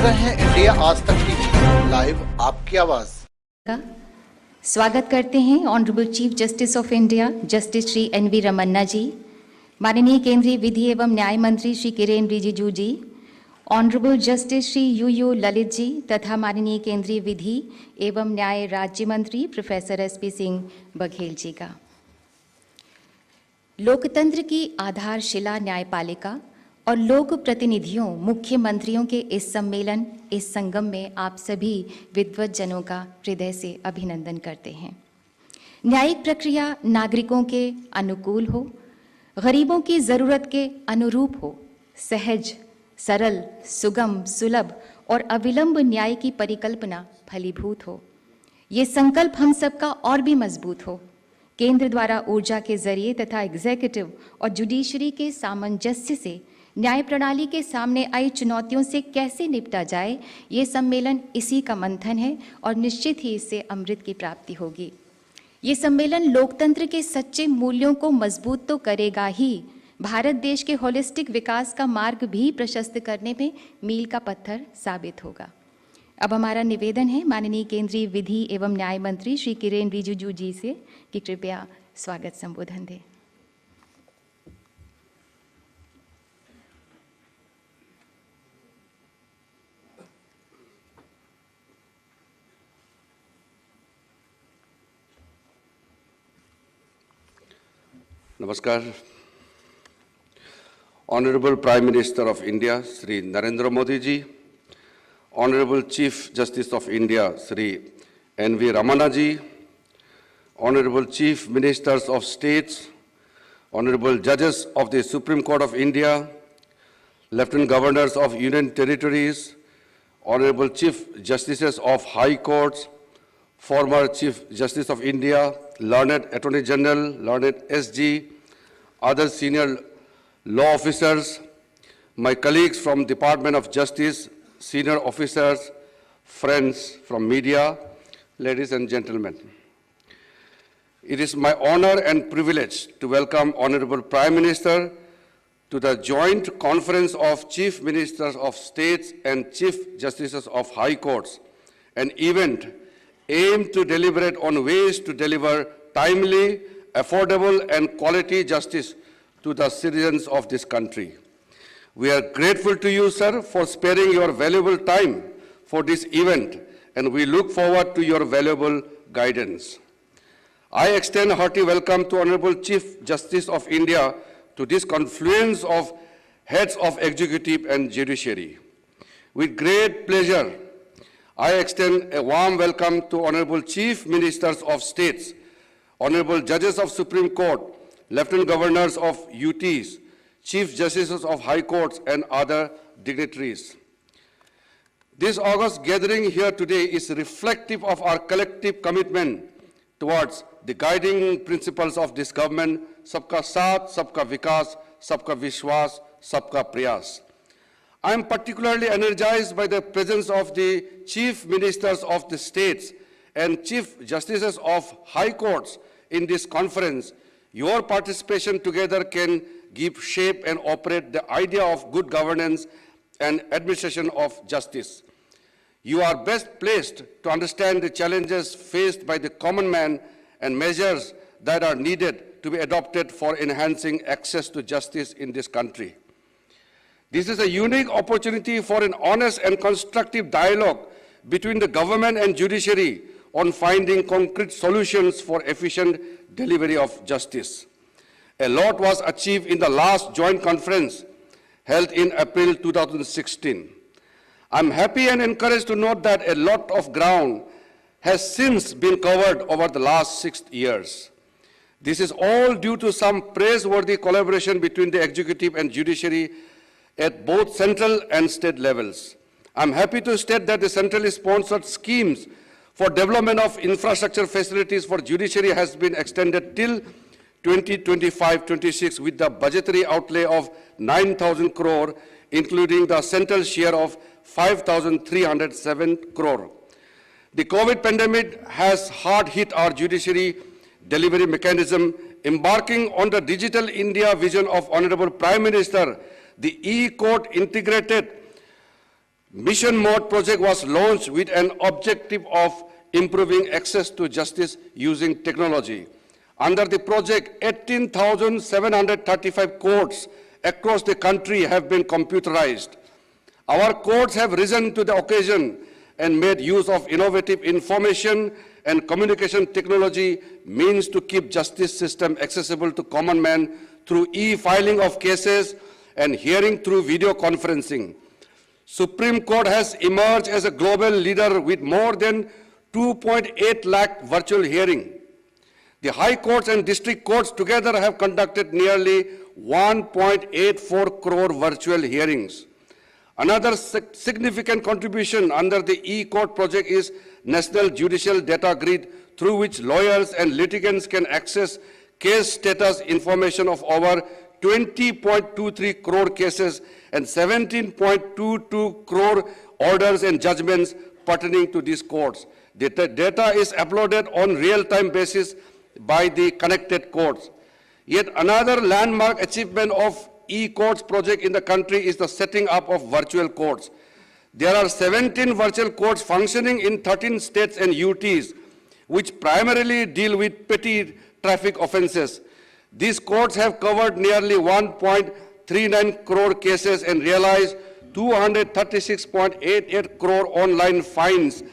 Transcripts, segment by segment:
रहे हैं इंडिया आज तक टीवी लाइव आपकी आवाज का स्वागत करते हैं honourable chief justice of India justice Shri N V. Ramana ji, माननीय केंद्रीय विधि एवं न्याय मंत्री Shri Kiren Rijiju ji, honourable justice Shri U Lalit ji तथा माननीय केंद्रीय विधि एवं न्याय राज्य मंत्री प्रोफेसर एस.पी. सिंह बघेल जी का। लोकतंत्र की आधारशिला न्यायपालिका और लोक प्रतिनिधियों मुख्यमंत्रियों के इस सम्मेलन, इस संगम में आप सभी विद्वत जनों का हृदय से अभिनंदन करते हैं। न्यायिक प्रक्रिया नागरिकों के अनुकूल हो, गरीबों की ज़रूरत के अनुरूप हो, सहज, सरल, सुगम, सुलभ और अविलंब न्याय की परिकल्पना फलीभूत हो। ये संकल्प हम सबका और भी मजबूत हो। केंद्र द्वारा ऊर्जा के जरिए तथा एग्जीक्यूटिव और जुडिशरी के सामंजस्य से न्याय प्रणाली के सामने आई चुनौतियों से कैसे निपटा जाए, ये सम्मेलन इसी का मंथन है और निश्चित ही इससे अमृत की प्राप्ति होगी। ये सम्मेलन लोकतंत्र के सच्चे मूल्यों को मजबूत तो करेगा ही, भारत देश के होलिस्टिक विकास का मार्ग भी प्रशस्त करने में मील का पत्थर साबित होगा। अब हमारा निवेदन है माननीय केंद्रीय विधि एवं न्याय मंत्री श्री किरेन रिजिजू जी से कि कृपया स्वागत संबोधन दें। Namaskar. Honorable Prime Minister of India, Shri Narendra Modi ji, Honorable Chief Justice of India, Shri N.V. Ramana ji, Honorable Chief Ministers of States, Honorable Judges of the Supreme Court of India, Lieutenant Governors of Union Territories, Honorable Chief Justices of High Courts, former Chief Justice of India, learned Attorney General, learned SG, other senior law officers, my colleagues from Department of Justice, senior officers, friends from media, ladies and gentlemen. It is my honor and privilege to welcome Honorable Prime Minister to the joint conference of Chief Ministers of States and Chief Justices of High Courts, an event aimed to deliberate on ways to deliver timely, affordable, and quality justice to the citizens of this country. We are grateful to you, sir, for sparing your valuable time for this event, and we look forward to your valuable guidance. I extend a hearty welcome to Honorable Chief Justice of India to this confluence of heads of executive and judiciary. With great pleasure, I extend a warm welcome to Honorable Chief Ministers of States, Honorable Judges of Supreme Court, Lieutenant Governors of UTs, Chief Justices of High Courts, and other dignitaries. This august gathering here today is reflective of our collective commitment towards the guiding principles of this government, Sabka Saath, Sabka Vikas, Sabka Vishwas, Sabka Prayas. I am particularly energized by the presence of the Chief Ministers of the states and Chief Justices of High Courts in this conference. Your participation together can give shape and operate the idea of good governance and administration of justice. You are best placed to understand the challenges faced by the common man and measures that are needed to be adopted for enhancing access to justice in this country. This is a unique opportunity for an honest and constructive dialogue between the government and judiciary on finding concrete solutions for efficient delivery of justice. A lot was achieved in the last joint conference held in April 2016. I'm happy and encouraged to note that a lot of ground has since been covered over the last 6 years. This is all due to some praiseworthy collaboration between the executive and judiciary at both central and state levels. I'm happy to state that the centrally sponsored schemes for development of infrastructure facilities for judiciary has been extended till 2025-26 with the budgetary outlay of 9,000 crore, including the central share of 5,307 crore. The COVID pandemic has hard hit our judiciary delivery mechanism. Embarking on the Digital India vision of Honorable Prime Minister, the e-court integrated Mission Mode project was launched with an objective of improving access to justice using technology. Under the project, 18,735 courts across the country have been computerized. Our courts have risen to the occasion and made use of innovative information and communication technology means to keep justice system accessible to common man through e-filing of cases and hearing through video conferencing. Supreme Court has emerged as a global leader with more than 2.8 lakh virtual hearing. The high courts and district courts together have conducted nearly 1.84 crore virtual hearings. Another significant contribution under the e-court project is National Judicial Data Grid, through which lawyers and litigants can access case status information of over 20.23 crore cases and 17.22 crore orders and judgments pertaining to these courts. The data is uploaded on real-time basis by the connected courts. Yet another landmark achievement of e-courts project in the country is the setting up of virtual courts. There are 17 virtual courts functioning in 13 states and UTs, which primarily deal with petty traffic offenses. These courts have covered nearly 1.39 crore cases and realized 236.88 crore online fines.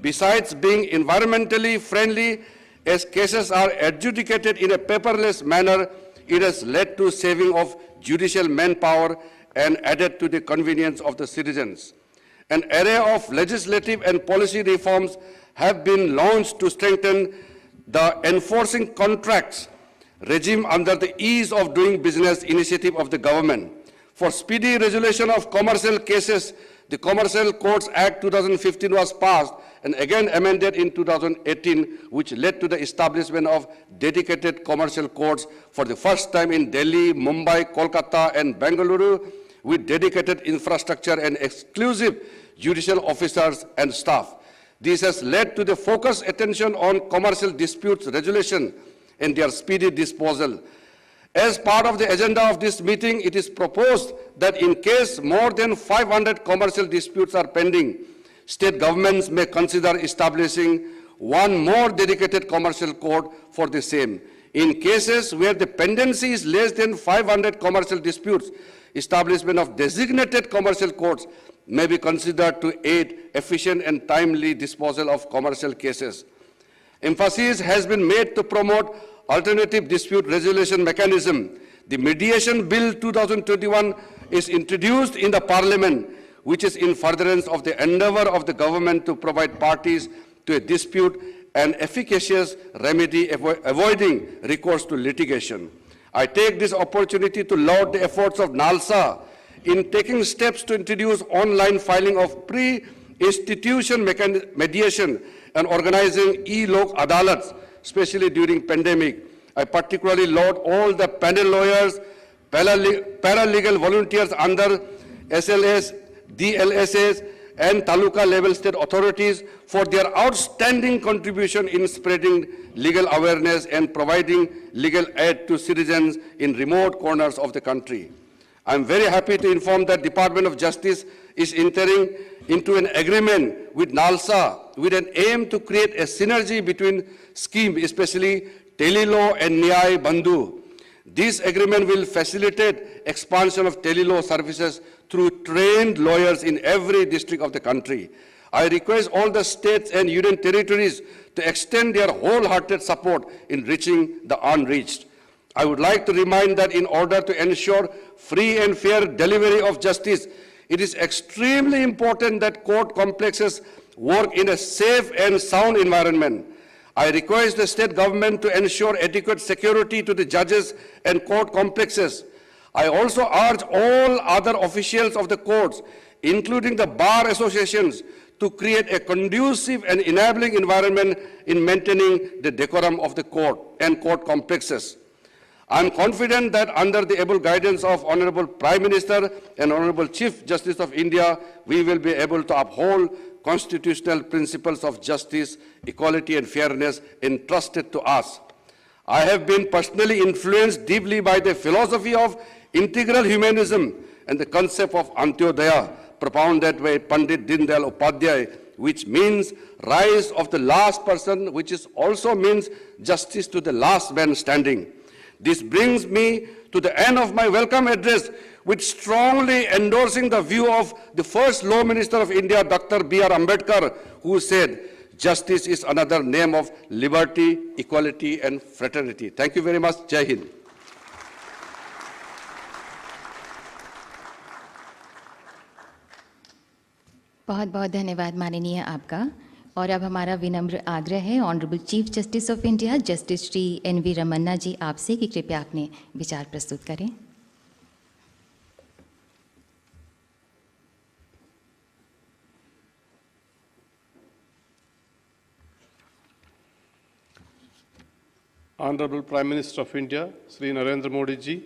Besides being environmentally friendly, as cases are adjudicated in a paperless manner, it has led to saving of judicial manpower and added to the convenience of the citizens. An array of legislative and policy reforms have been launched to strengthen the enforcing contracts regime under the Ease of Doing Business initiative of the government. For speedy resolution of commercial cases, the Commercial Courts Act 2015 was passed and again amended in 2018, which led to the establishment of dedicated commercial courts for the first time in Delhi, Mumbai, Kolkata, and Bengaluru, with dedicated infrastructure and exclusive judicial officers and staff. This has led to the focused attention on commercial disputes resolution and their speedy disposal. As part of the agenda of this meeting, it is proposed that in case more than 500 commercial disputes are pending, state governments may consider establishing one more dedicated commercial court for the same. In cases where the pendency is less than 500 commercial disputes, establishment of designated commercial courts may be considered to aid efficient and timely disposal of commercial cases. Emphasis has been made to promote alternative dispute resolution mechanism. The Mediation Bill 2021 is introduced in the Parliament, which is in furtherance of the endeavor of the government to provide parties to a dispute an efficacious remedy avoiding recourse to litigation. I take this opportunity to laud the efforts of NALSA in taking steps to introduce online filing of pre-institution mediation and organizing e-lok adalats, especially during pandemic. I particularly laud all the panel lawyers, paralegal volunteers under SLS, DLSS, and taluka level state authorities for their outstanding contribution in spreading legal awareness and providing legal aid to citizens in remote corners of the country. I am very happy to inform that Department of Justice is entering into an agreement with NALSA with an aim to create a synergy between schemes, especially Telelaw and Nyay Bandhu. This agreement will facilitate expansion of telelaw services through trained lawyers in every district of the country. I request all the states and union territories to extend their wholehearted support in reaching the unreached. I would like to remind that in order to ensure free and fair delivery of justice, it is extremely important that court complexes work in a safe and sound environment. I request the state government to ensure adequate security to the judges and court complexes. I also urge all other officials of the courts, including the bar associations, to create a conducive and enabling environment in maintaining the decorum of the court and court complexes. I am confident that under the able guidance of Honorable Prime Minister and Honorable Chief Justice of India, we will be able to uphold constitutional principles of justice, equality, and fairness entrusted to us. I have been personally influenced deeply by the philosophy of integral humanism and the concept of Antyodaya propounded by Pandit Dindayal Upadhyay, which means rise of the last person, which is also means justice to the last man standing. This brings me to the end of my welcome address, with strongly endorsing the view of the first Law Minister of India, Dr. B.R. Ambedkar, who said, justice is another name of liberty, equality, and fraternity. Thank you very much. Jai Hind. बहुत बहुत धन्यवाद माननीय आपका। और अब हमारा विनम्र आग्रह है honourable chief justice of India justice Shri N V. Ramana ji आपसे कि कृपया अपने विचार प्रस्तुत करें। Honorable Prime Minister of India, Sri Narendra Modi ji,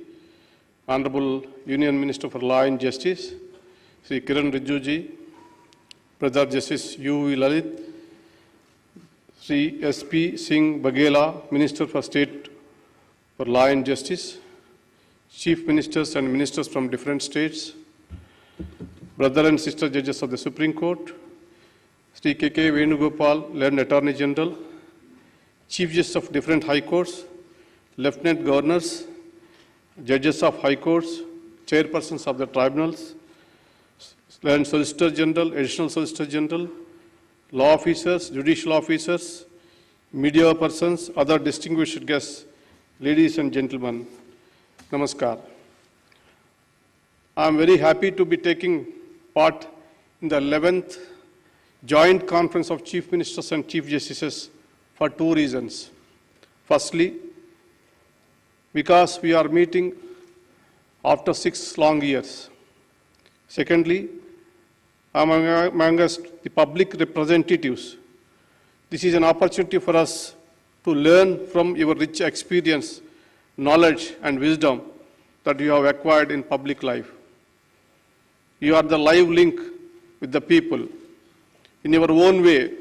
Honorable Union Minister for Law and Justice, Sri Kiran Rijiju ji, Brother Justice U.V. Lalit, Sri S.P. Singh Baghela, Minister for State for Law and Justice, Chief Ministers and Ministers from different states, Brother and Sister Judges of the Supreme Court, Sri K.K. Venugopal, Learned Attorney General, Chief Justice of different High Courts, Lieutenant Governors, Judges of High Courts, Chairpersons of the Tribunals, Learned Solicitor General, Additional Solicitor General, Law Officers, Judicial Officers, Media persons, other distinguished guests, ladies and gentlemen, Namaskar. I am very happy to be taking part in the 11th Joint Conference of Chief Ministers and Chief Justices for two reasons. Firstly, because we are meeting after 6 long years. Secondly, amongst the public representatives, this is an opportunity for us to learn from your rich experience, knowledge, and wisdom that you have acquired in public life. You are the live link with the people. In your own way,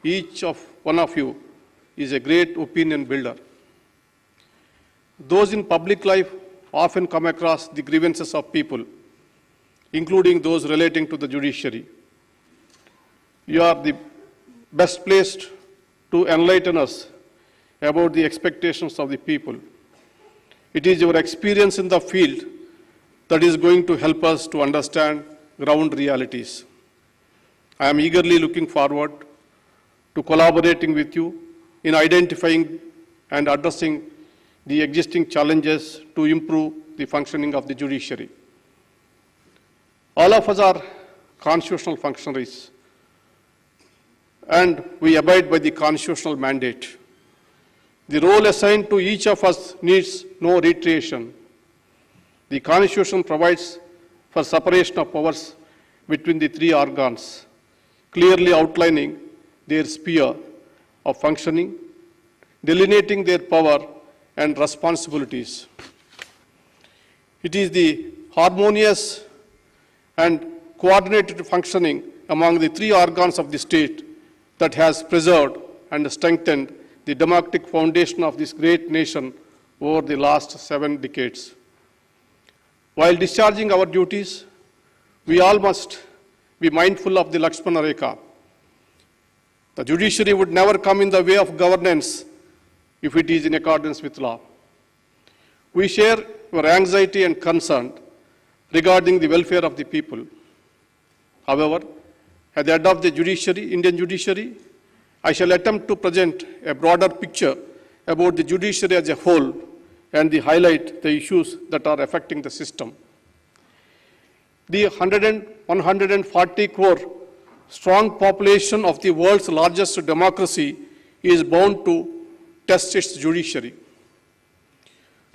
each one of you is a great opinion builder. Those in public life often come across the grievances of people, including those relating to the judiciary. You are the best placed to enlighten us about the expectations of the people. It is your experience in the field that is going to help us to understand ground realities. I am eagerly looking forward to collaborating with you in identifying and addressing the existing challenges to improve the functioning of the judiciary. All of us are constitutional functionaries, and we abide by the constitutional mandate. The role assigned to each of us needs no reiteration. The Constitution provides for separation of powers between the 3 organs, clearly outlining their sphere of functioning, delineating their power and responsibilities. It is the harmonious and coordinated functioning among the 3 organs of the state that has preserved and strengthened the democratic foundation of this great nation over the last 7 decades. While discharging our duties, we all must be mindful of the Lakshmana Rekha. The judiciary would never come in the way of governance if it is in accordance with law. We share your anxiety and concern regarding the welfare of the people. However, at the head of the judiciary, Indian judiciary, I shall attempt to present a broader picture about the judiciary as a whole and highlight the issues that are affecting the system. The 140 crore strong population of the world's largest democracy is bound to test its judiciary.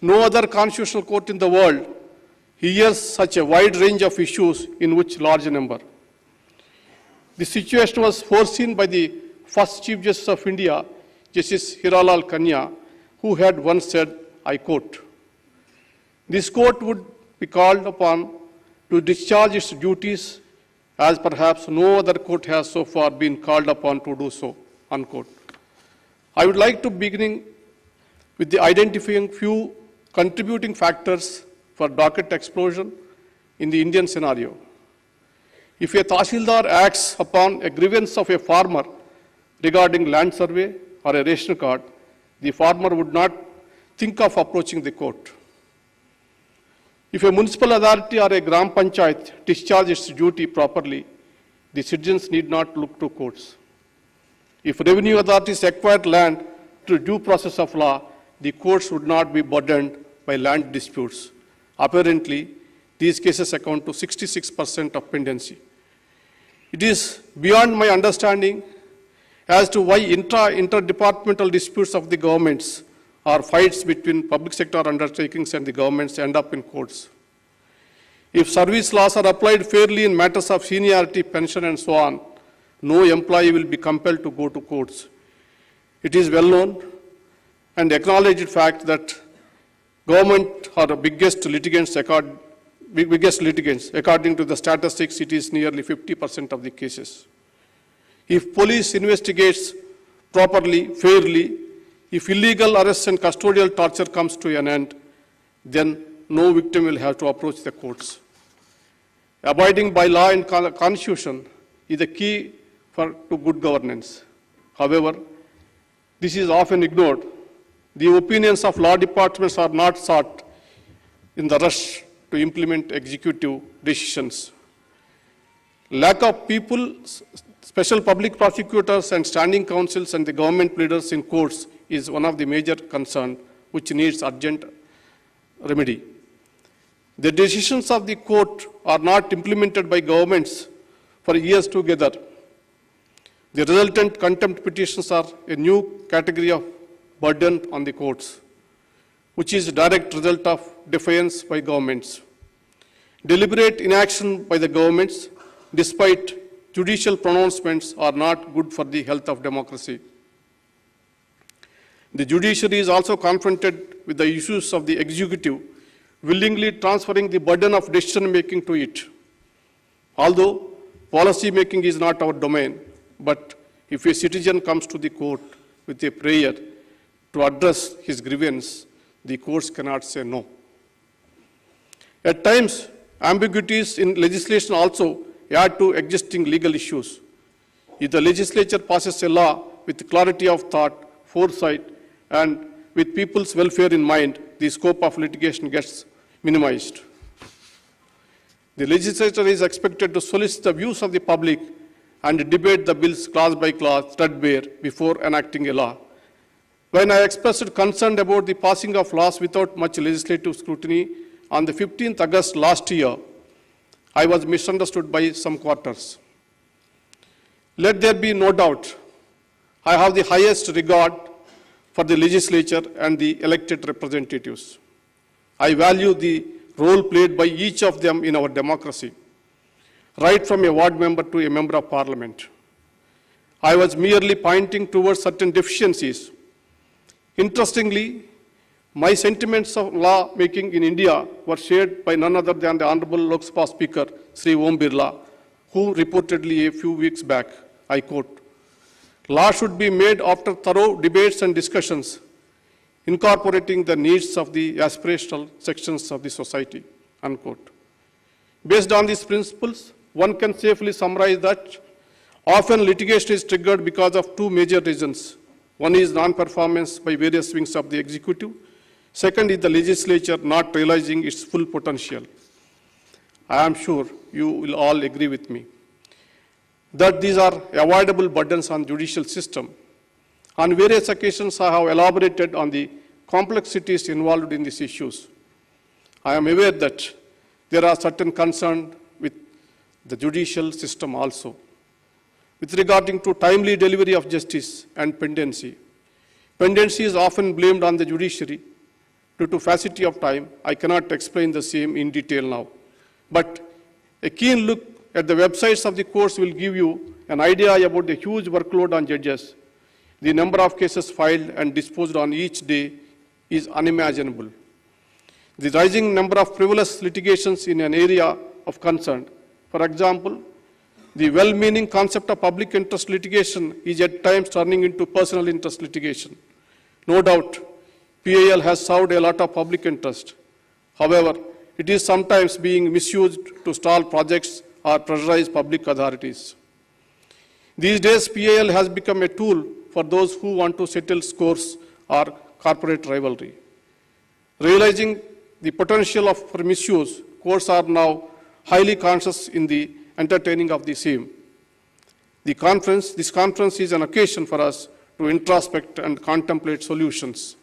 No other constitutional court in the world hears such a wide range of issues in which large number. The situation was foreseen by the first Chief Justice of India, Justice Hiralal Kanya, who had once said, I quote, "This court would be called upon to discharge its duties as perhaps no other court has so far been called upon to do so," unquote. I would like to begin with the identifying few contributing factors for docket explosion in the Indian scenario. If a Tahsildar acts upon a grievance of a farmer regarding land survey or a ration card, the farmer would not think of approaching the court. If a municipal authority or a Gram Panchayat discharges its duty properly, the citizens need not look to courts. If revenue authorities acquired land through due process of law, the courts would not be burdened by land disputes. Apparently, these cases account to 66% of pendency. It is beyond my understanding as to why interdepartmental disputes of the governments or fights between public sector undertakings and the governments end up in courts. If service laws are applied fairly in matters of seniority, pension, and so on, no employee will be compelled to go to courts. It is well known and acknowledged fact that government are the biggest litigants. According to the statistics, it is nearly 50% of the cases. If police investigates properly, fairly, if illegal arrests and custodial torture comes to an end, then no victim will have to approach the courts. Abiding by law and constitution is the key to good governance. However, this is often ignored. The opinions of law departments are not sought in the rush to implement executive decisions. Lack of people, special public prosecutors and standing counsels and the government pleaders in courts is one of the major concerns which needs urgent remedy. The decisions of the court are not implemented by governments for years together. The resultant contempt petitions are a new category of burden on the courts, which is a direct result of defiance by governments. Deliberate inaction by the governments, despite judicial pronouncements, are not good for the health of democracy. The judiciary is also confronted with the issues of the executive, willingly transferring the burden of decision-making to it. Although policy-making is not our domain, but if a citizen comes to the court with a prayer to address his grievance, the courts cannot say no. At times, ambiguities in legislation also add to existing legal issues. If the legislature passes a law with clarity of thought, foresight, and with people's welfare in mind, the scope of litigation gets minimized. The legislature is expected to solicit the views of the public and debate the bills clause by clause, threadbare, before enacting a law. When I expressed concern about the passing of laws without much legislative scrutiny on the 15th August last year, I was misunderstood by some quarters. Let there be no doubt, I have the highest regard for the legislature and the elected representatives. I value the role played by each of them in our democracy, right from a ward member to a member of parliament. I was merely pointing towards certain deficiencies. Interestingly, my sentiments of law making in India were shared by none other than the Honorable Lok Sabha Speaker, Sri Om Birla, who reportedly a few weeks back, I quote, "Law should be made after thorough debates and discussions, incorporating the needs of the aspirational sections of the society," unquote. Based on these principles, one can safely summarize that often litigation is triggered because of two major reasons. One is non-performance by various wings of the executive. Second is the legislature not realizing its full potential. I am sure you will all agree with me that these are avoidable burdens on judicial system. On various occasions, I have elaborated on the complexities involved in these issues. I am aware that there are certain concerns with the judicial system also. With regarding to timely delivery of justice and pendency. Pendency is often blamed on the judiciary. Due to paucity of time, I cannot explain the same in detail now. But a keen look at the websites of the courts will give you an idea about the huge workload on judges. The number of cases filed and disposed on each day is unimaginable. The rising number of frivolous litigations in an area of concern. For example, the well-meaning concept of public interest litigation is at times turning into personal interest litigation. No doubt, PIL has served a lot of public interest. However, it is sometimes being misused to stall projects or pressurize public authorities. These days, PIL has become a tool for those who want to settle scores or corporate rivalry. Realizing the potential for misuse, courts are now highly conscious in the entertaining of the same. This conference is an occasion for us to introspect and contemplate solutions.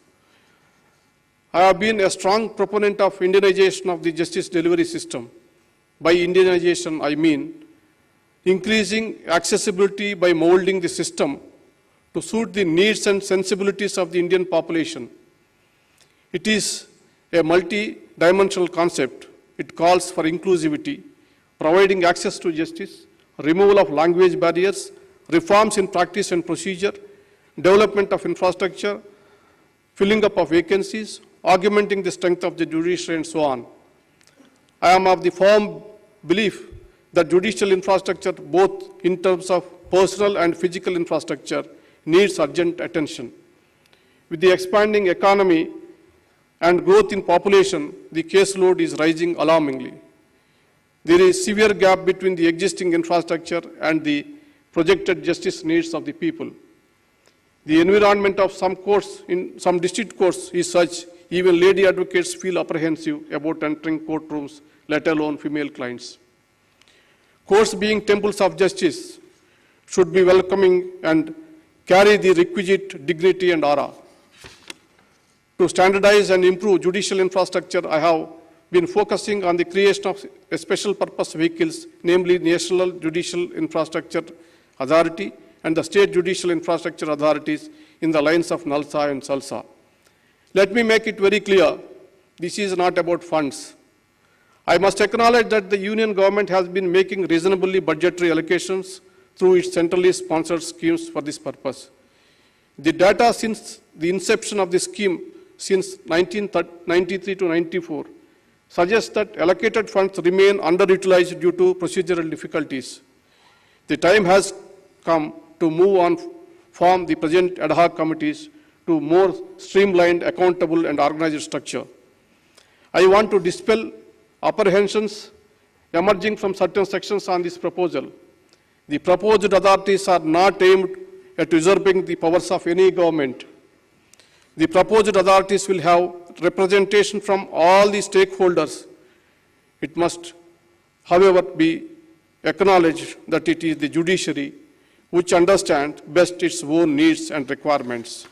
I have been a strong proponent of Indianization of the justice delivery system. By Indianization, I mean increasing accessibility by molding the system to suit the needs and sensibilities of the Indian population. It is a multi-dimensional concept. It calls for inclusivity, providing access to justice, removal of language barriers, reforms in practice and procedure, development of infrastructure, filling up of vacancies, augmenting the strength of the judiciary, and so on. I am of the firm belief that judicial infrastructure, both in terms of personal and physical infrastructure, needs urgent attention. With the expanding economy and growth in population, the caseload is rising alarmingly. There is a severe gap between the existing infrastructure and the projected justice needs of the people. The environment of some courts, in some district courts, is such even lady advocates feel apprehensive about entering courtrooms, let alone female clients. Courts, being temples of justice, should be welcoming and carry the requisite dignity and aura. To standardize and improve judicial infrastructure, I have been focusing on the creation of a special purpose vehicles, namely National Judicial Infrastructure Authority and the State Judicial Infrastructure Authorities in the lines of NALSA and SALSA. Let me make it very clear, this is not about funds. I must acknowledge that the Union government has been making reasonably budgetary allocations through its centrally sponsored schemes for this purpose. The data since the inception of this scheme, since 1993 to 94, suggests that allocated funds remain underutilized due to procedural difficulties. The time has come to move on from the present ad hoc committees to more streamlined, accountable, and organized structure. I want to dispel apprehensions emerging from certain sections on this proposal. The proposed authorities are not aimed at usurping the powers of any government. The proposed authorities will have representation from all the stakeholders. It must, however, be acknowledged that it is the judiciary which understands best its own needs and requirements.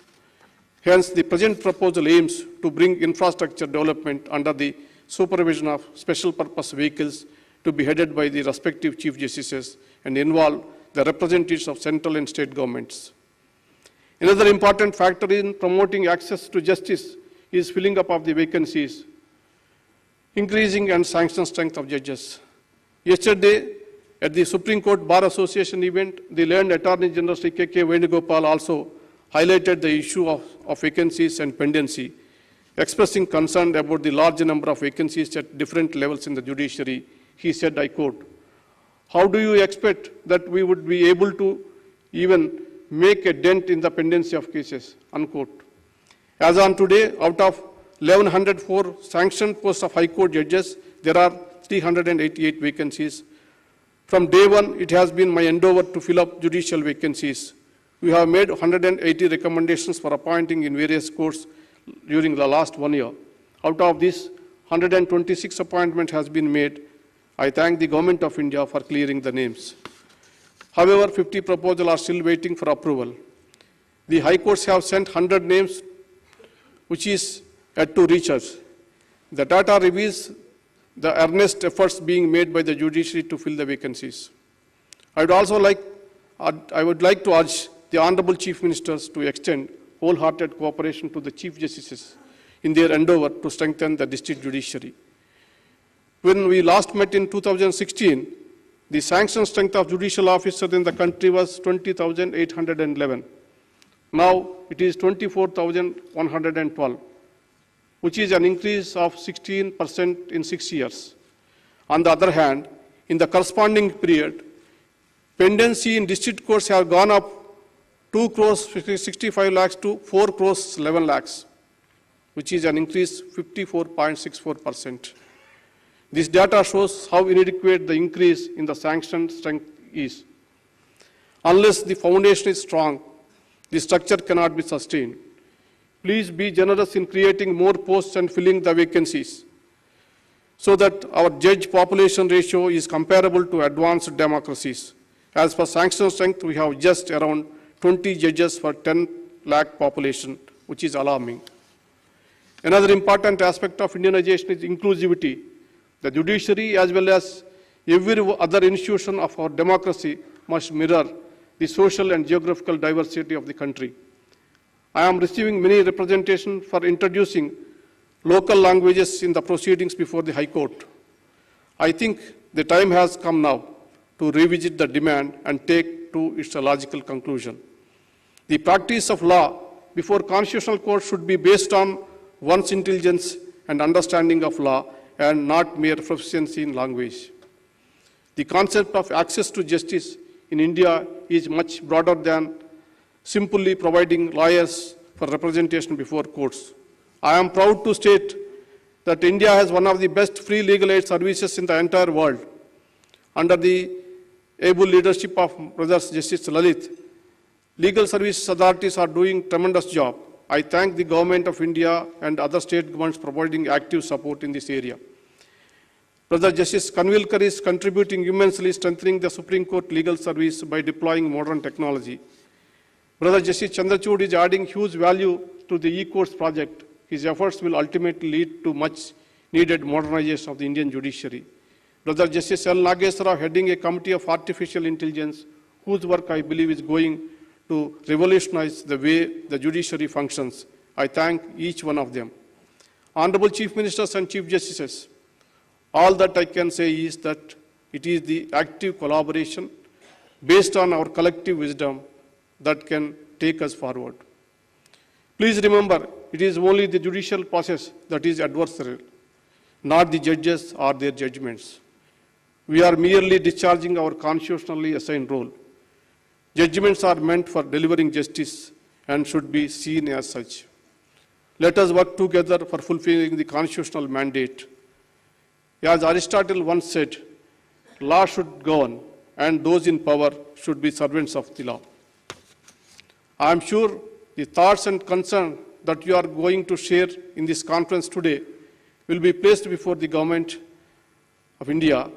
Hence, the present proposal aims to bring infrastructure development under the supervision of special purpose vehicles to be headed by the respective Chief Justices and involve the representatives of central and state governments. Another important factor in promoting access to justice is filling up of the vacancies, increasing and sanction strength of judges. Yesterday, at the Supreme Court Bar Association event, the learned Attorney General Sri K.K. Venugopal also highlighted the issue of vacancies and pendency, expressing concern about the large number of vacancies at different levels in the judiciary. He said, I quote, "How do you expect that we would be able to even make a dent in the pendency of cases?" Unquote. As on today, out of 1,104 sanctioned posts of High Court judges, there are 388 vacancies. From day one, it has been my endeavor to fill up judicial vacancies. We have made 180 recommendations for appointing in various courts during the last 1 year. Out of this, 126 appointments has been made. I thank the Government of India for clearing the names. However, 50 proposals are still waiting for approval. The High Courts have sent 100 names, which is yet to reach us. The data reveals the earnest efforts being made by the judiciary to fill the vacancies. I would like to urge the Honorable Chief Ministers to extend wholehearted cooperation to the Chief Justices in their endeavor to strengthen the district judiciary. When we last met in 2016, the sanction strength of judicial officers in the country was 20,811. Now it is 24,112, which is an increase of 16% in 6 years. On the other hand, in the corresponding period, pendency in district courts have gone up 2 crores 65 lakhs to 4 crores 11 lakhs, which is an increase 54.64%. This data shows how inadequate the increase in the sanction strength is. Unless the foundation is strong, the structure cannot be sustained. Please be generous in creating more posts and filling the vacancies so that our judge population ratio is comparable to advanced democracies. As for sanction strength, we have just around 20 judges for 10 lakh population, which is alarming. Another important aspect of Indianization is inclusivity. The judiciary, as well as every other institution of our democracy, must mirror the social and geographical diversity of the country. I am receiving many representations for introducing local languages in the proceedings before the High Court. I think the time has come now to revisit the demand and take to its logical conclusion. The practice of law before Constitutional Court should be based on one's intelligence and understanding of law and not mere proficiency in language. The concept of access to justice in India is much broader than simply providing lawyers for representation before courts. I am proud to state that India has one of the best free legal aid services in the entire world. Under the able leadership of Brothers Justice Lalit, legal service authorities are doing a tremendous job. I thank the Government of India and other state governments providing active support in this area. Brother Justice Kanvilkar is contributing immensely, strengthening the Supreme Court legal service by deploying modern technology. Brother Justice Chandrachud is adding huge value to the e-courts project. His efforts will ultimately lead to much needed modernization of the Indian judiciary. Brother Justice L. Nageswara heading a committee of artificial intelligence, whose work I believe is going to revolutionize the way the judiciary functions. I thank each one of them. Honorable Chief Ministers and Chief Justices, all that I can say is that it is the active collaboration based on our collective wisdom that can take us forward. Please remember, it is only the judicial process that is adversarial, not the judges or their judgments. We are merely discharging our constitutionally assigned role. Judgments are meant for delivering justice and should be seen as such. Let us work together for fulfilling the constitutional mandate. As Aristotle once said, law should govern and those in power should be servants of the law. I am sure the thoughts and concerns that you are going to share in this conference today will be placed before the Government of India.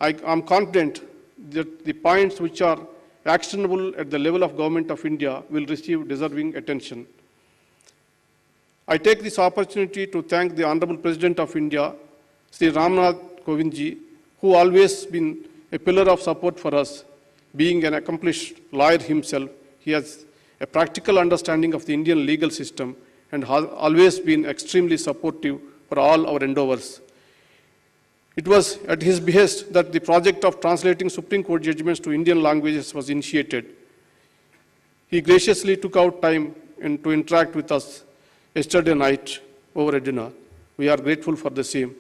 I am confident that the points which are actionable at the level of Government of India will receive deserving attention. I take this opportunity to thank the Honorable President of India, Sri Ramnath Kovindji, who always been a pillar of support for us. Being an accomplished lawyer himself, he has a practical understanding of the Indian legal system and has always been extremely supportive for all our endeavors. It was at his behest that the project of translating Supreme Court judgments to Indian languages was initiated. He graciously took out time to interact with us yesterday night over a dinner. We are grateful for the same.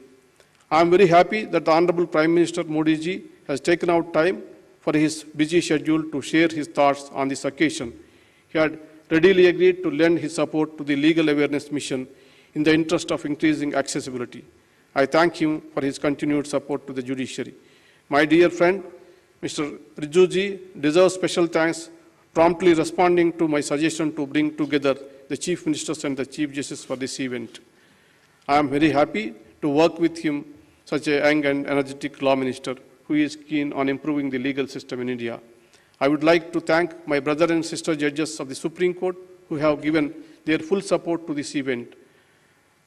I am very happy that the Honorable Prime Minister Modi ji has taken out time for his busy schedule to share his thoughts on this occasion. He had readily agreed to lend his support to the legal awareness mission in the interest of increasing accessibility. I thank him for his continued support to the judiciary. My dear friend, Mr. Rijjuji deserves special thanks, promptly responding to my suggestion to bring together the Chief Ministers and the Chief Justice for this event. I am very happy to work with him, such a young and energetic law minister who is keen on improving the legal system in India. I would like to thank my brother and sister judges of the Supreme Court who have given their full support to this event.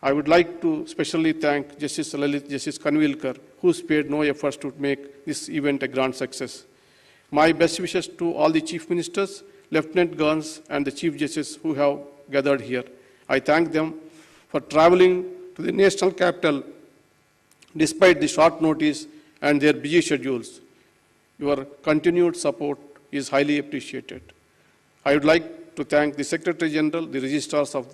I would like to especially thank Justice Lalit, Justice Kanvilkar, who spared no efforts to make this event a grand success. My best wishes to all the Chief Ministers, Lieutenant Governors, and the Chief Justices who have gathered here. I thank them for traveling to the national capital despite the short notice and their busy schedules. Your continued support is highly appreciated. I would like to thank the Secretary General, the Registrars of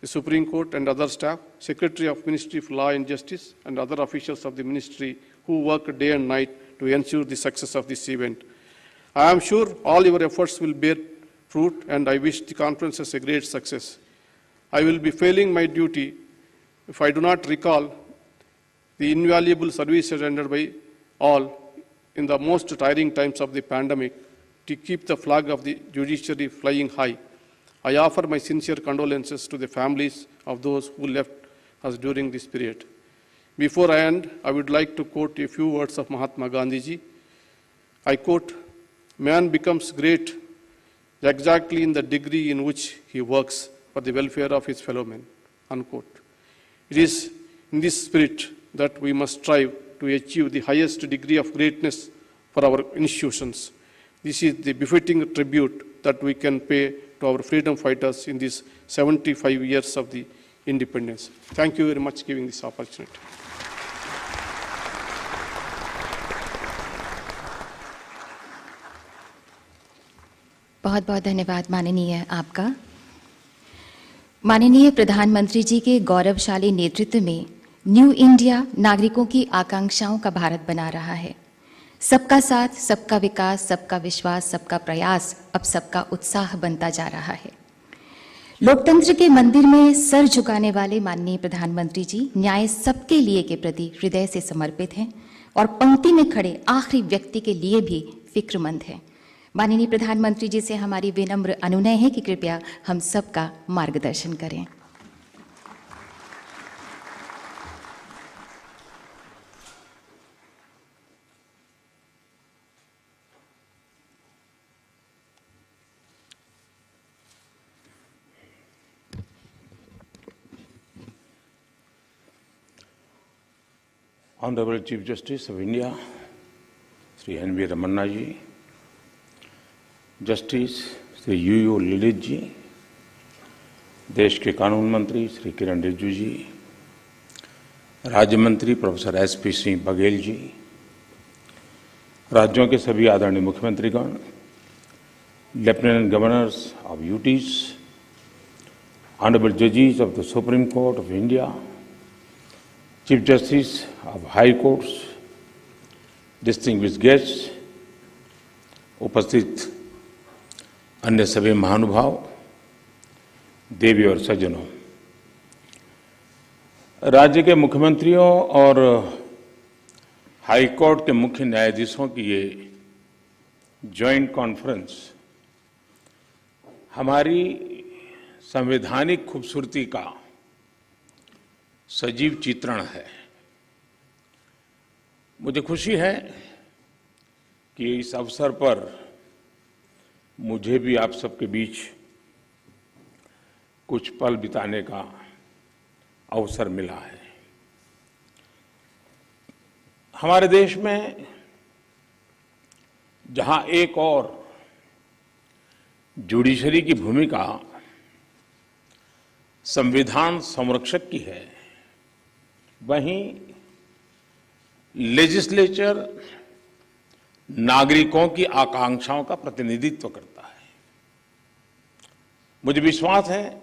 the Supreme Court and other staff, Secretary of Ministry of Law and Justice, and other officials of the Ministry who work day and night to ensure the success of this event. I am sure all your efforts will bear fruit, and I wish the conference a great success. I will be failing my duty if I do not recall the invaluable services rendered by all in the most tiring times of the pandemic to keep the flag of the judiciary flying high. I offer my sincere condolences to the families of those who left us during this period. Before I end, I would like to quote a few words of Mahatma Gandhi ji. I quote, "Man becomes great exactly in the degree in which he works for the welfare of his fellow men," unquote. It is in this spirit that we must strive to achieve the highest degree of greatness for our institutions. This is the befitting tribute that we can pay to our freedom fighters in these 75 years of the independence. Thank you very much for giving this opportunity. बहुत बहुत धन्यवाद माननीय आपका। माननीय प्रधानमंत्री जी के गौरवशाली नेतृत्व में न्यू इंडिया नागरिकों की आकांक्षाओं का भारत बना रहा है। सबका साथ, सबका विकास, सबका विश्वास, सबका प्रयास अब सबका उत्साह बनता जा रहा है। लोकतंत्र के मंदिर में सर झुकाने वाले माननीय प्रधानमंत्री जी न्याय सबके लिए के प्रति हृदय से समर्पित हैं और पंक्ति में खड़े आखिरी व्यक्ति के लिए भी फिक्रमंद हैं। माननीय प्रधानमंत्री जी से हमारी विनम्र अनुनय है कि कृपया हम सबका मार्गदर्शन करें। Honorable Chief Justice of India, Sri N.V. Ramana ji, Justice Sri U.U. Lalit जी, देश के कानून मंत्री श्री किरण रिजिजू जी, राज्य मंत्री प्रोफेसर S.P. सिंह बघेल जी, राज्यों के सभी आदरणीय मुख्यमंत्रीगण, lieutenant governors of UTs, honourable जजेस of the supreme court of India, chief justice of high courts, distinguished guests, उपस्थित अन्य सभी महानुभाव, देवी और सज्जनों, राज्य के मुख्यमंत्रियों और हाई कोर्ट के मुख्य न्यायाधीशों की ये जॉइंट कॉन्फ्रेंस हमारी संवैधानिक खूबसूरती का सजीव चित्रण है। मुझे खुशी है कि इस अवसर पर मुझे भी आप सबके बीच कुछ पल बिताने का अवसर मिला है। हमारे देश में जहां एक और जुडिशरी की भूमिका संविधान संरक्षक की है, वहीं लेजिस्लेचर नागरिकों की आकांक्षाओं का प्रतिनिधित्व करता है। मुझे विश्वास है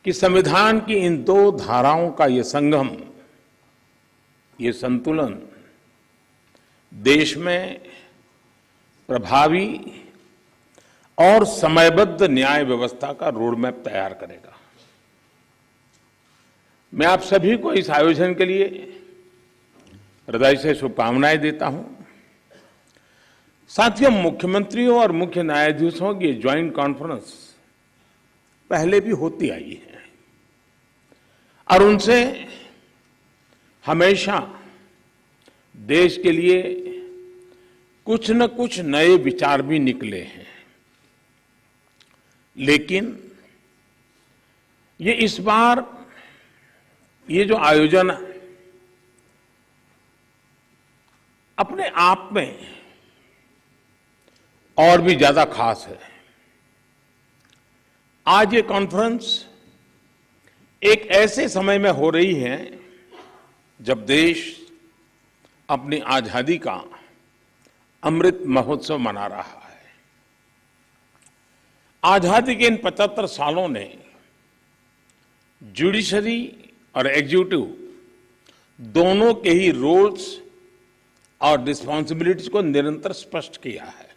कि संविधान की इन दो धाराओं का ये संगम, ये संतुलन देश में प्रभावी और समयबद्ध न्याय व्यवस्था का रोडमैप तैयार करेगा। मैं आप सभी को इस आयोजन के लिए हृदय से शुभकामनाएं देता हूं। साथियों, मुख्यमंत्रियों और मुख्य न्यायाधीशों की ज्वाइंट कॉन्फ्रेंस पहले भी होती आई है और उनसे हमेशा देश के लिए कुछ न कुछ नए विचार भी निकले हैं। लेकिन ये इस बार ये जो आयोजन अपने आप में और भी ज्यादा खास है। आज ये कॉन्फ्रेंस एक ऐसे समय में हो रही है जब देश अपनी आजादी का अमृत महोत्सव मना रहा है। आजादी के इन 75 सालों ने जुडिशरी और एग्जीक्यूटिव दोनों के ही रोल्स और रिस्पॉन्सिबिलिटीज को निरंतर स्पष्ट किया है।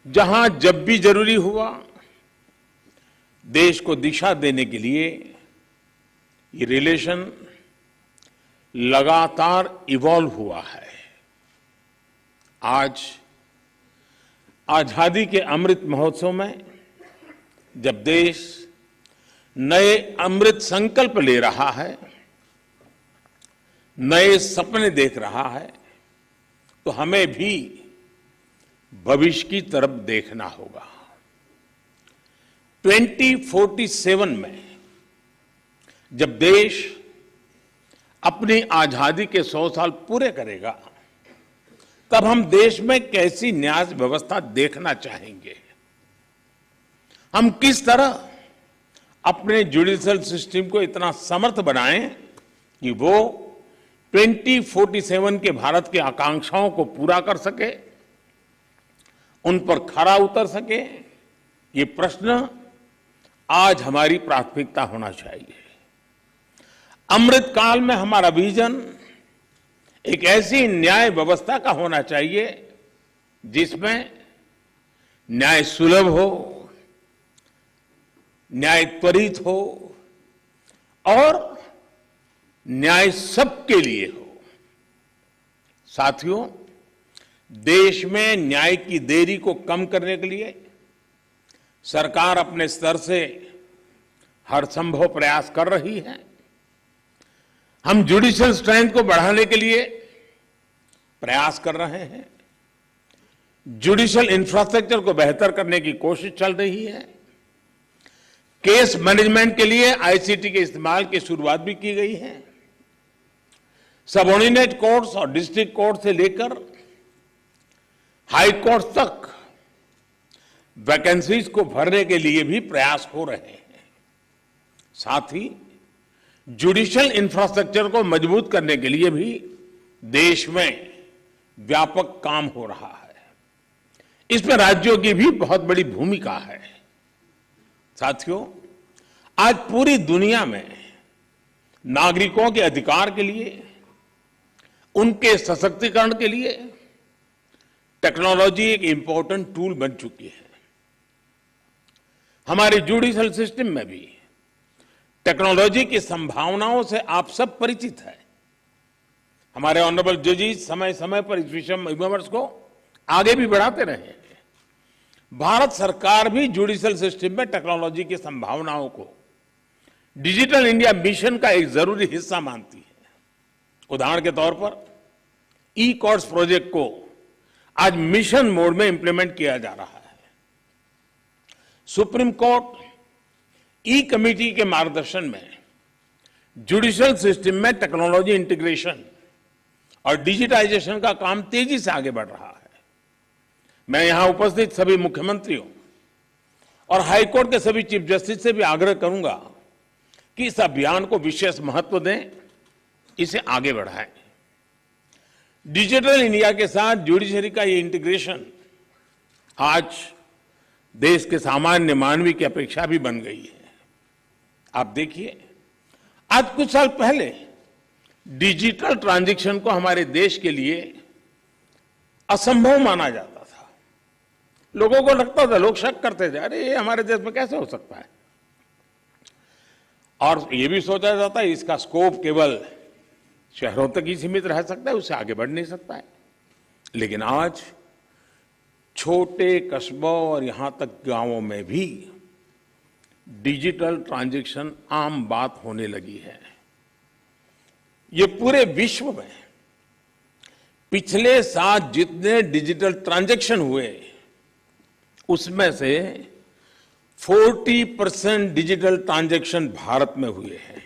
जहां जब भी जरूरी हुआ, देश को दिशा देने के लिए ये रिलेशन लगातार इवॉल्व हुआ है। आज आजादी के अमृत महोत्सव में जब देश नए अमृत संकल्प ले रहा है, नए सपने देख रहा है, तो हमें भी भविष्य की तरफ देखना होगा। 2047 में जब देश अपनी आजादी के 100 साल पूरे करेगा, तब हम देश में कैसी न्याय व्यवस्था देखना चाहेंगे। हम किस तरह अपने जुडिशियल सिस्टम को इतना समर्थ बनाएं कि वो 2047 के भारत की आकांक्षाओं को पूरा कर सके, उन पर खरा उतर सके। ये प्रश्न आज हमारी प्राथमिकता होना चाहिए। अमृत काल में हमारा विजन एक ऐसी न्याय व्यवस्था का होना चाहिए जिसमें न्याय सुलभ हो, न्याय त्वरित हो और न्याय सबके लिए हो। साथियों, देश में न्याय की देरी को कम करने के लिए सरकार अपने स्तर से हर संभव प्रयास कर रही है। हम जुडिशियल स्ट्रेंथ को बढ़ाने के लिए प्रयास कर रहे हैं। जुडिशियल इंफ्रास्ट्रक्चर को बेहतर करने की कोशिश चल रही है। केस मैनेजमेंट के लिए आईसीटी के इस्तेमाल की शुरुआत भी की गई है। सबऑर्डिनेट कोर्ट्स और डिस्ट्रिक्ट कोर्ट से लेकर हाई कोर्ट तक वैकेंसीज को भरने के लिए भी प्रयास हो रहे हैं। साथ ही जुडिशियल इंफ्रास्ट्रक्चर को मजबूत करने के लिए भी देश में व्यापक काम हो रहा है। इसमें राज्यों की भी बहुत बड़ी भूमिका है। साथियों, आज पूरी दुनिया में नागरिकों के अधिकार के लिए, उनके सशक्तिकरण के लिए टेक्नोलॉजी एक इंपॉर्टेंट टूल बन चुकी है। हमारे जुडिशियल सिस्टम में भी टेक्नोलॉजी की संभावनाओं से आप सब परिचित हैं। हमारे ऑनरेबल जजेस समय समय पर इस विमर्श को आगे भी बढ़ाते रहे हैं। भारत सरकार भी जुडिशियल सिस्टम में टेक्नोलॉजी की संभावनाओं को डिजिटल इंडिया मिशन का एक जरूरी हिस्सा मानती है। उदाहरण के तौर पर ई कोर्ट्स प्रोजेक्ट को आज मिशन मोड में इंप्लीमेंट किया जा रहा है। सुप्रीम कोर्ट ई कमेटी के मार्गदर्शन में जुडिशियल सिस्टम में टेक्नोलॉजी इंटीग्रेशन और डिजिटाइजेशन का काम तेजी से आगे बढ़ रहा है। मैं यहां उपस्थित सभी मुख्यमंत्रियों और हाईकोर्ट के सभी चीफ जस्टिस से भी आग्रह करूंगा कि इस अभियान को विशेष महत्व दें, इसे आगे बढ़ाएं। डिजिटल इंडिया के साथ जुडिशरी का ये इंटीग्रेशन आज देश के सामान्य मानवी की अपेक्षा भी बन गई है। आप देखिए, आज कुछ साल पहले डिजिटल ट्रांजैक्शन को हमारे देश के लिए असंभव माना जाता था। लोगों को लगता था, लोग शक करते थे, अरे ये हमारे देश में कैसे हो सकता है। और ये भी सोचा जाता है इसका स्कोप केवल शहरों तक ही सीमित रह सकता है, उससे आगे बढ़ नहीं सकता है। लेकिन आज छोटे कस्बों और यहां तक गांवों में भी डिजिटल ट्रांजैक्शन आम बात होने लगी है। ये पूरे विश्व में पिछले साल जितने डिजिटल ट्रांजैक्शन हुए, उसमें से 40% डिजिटल ट्रांजैक्शन भारत में हुए हैं।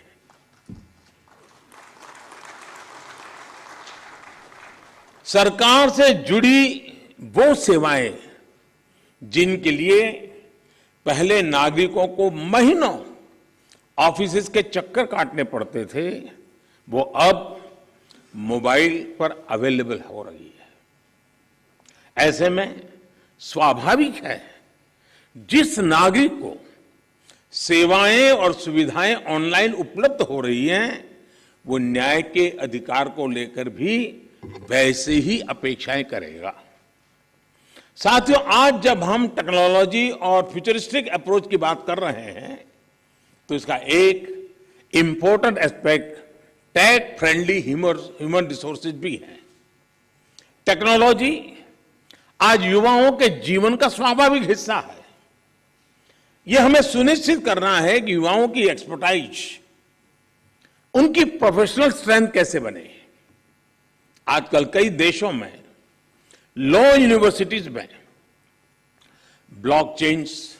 सरकार से जुड़ी वो सेवाएं जिनके लिए पहले नागरिकों को महीनों ऑफिसेज के चक्कर काटने पड़ते थे, वो अब मोबाइल पर अवेलेबल हो रही है। ऐसे में स्वाभाविक है, जिस नागरिक को सेवाएं और सुविधाएं ऑनलाइन उपलब्ध हो रही हैं, वो न्याय के अधिकार को लेकर भी वैसे ही अपेक्षाएं करेगा। साथियों, आज जब हम टेक्नोलॉजी और फ्यूचरिस्टिक अप्रोच की बात कर रहे हैं, तो इसका एक important aspect tech friendly human resources भी हैं। टेक्नोलॉजी आज युवाओं के जीवन का स्वाभाविक हिस्सा है। यह हमें सुनिश्चित करना है कि युवाओं की एक्सपर्टाइज, उनकी प्रोफेशनल स्ट्रेंथ कैसे बने। आजकल कई देशों में लॉ यूनिवर्सिटीज में blockchains,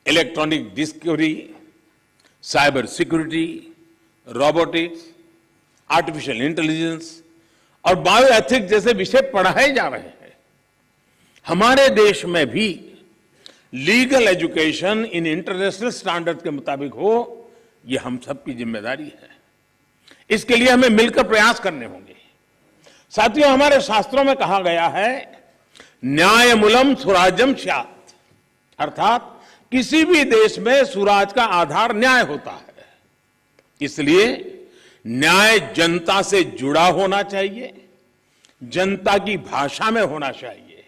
electronic discovery, cyber security, robotics, artificial intelligence और बायोएथिक्स जैसे विषय पढ़ाए जा रहे हैं। हमारे देश में भी legal education in international standard के मुताबिक हो, यह हम सबकी जिम्मेदारी है। इसके लिए हमें मिलकर प्रयास करने होंगे। साथियों, हमारे शास्त्रों में कहा गया है, न्यायमूलम स्वराज्यम स्यात्, अर्थात किसी भी देश में स्वराज का आधार न्याय होता है। इसलिए न्याय जनता से जुड़ा होना चाहिए, जनता की भाषा में होना चाहिए।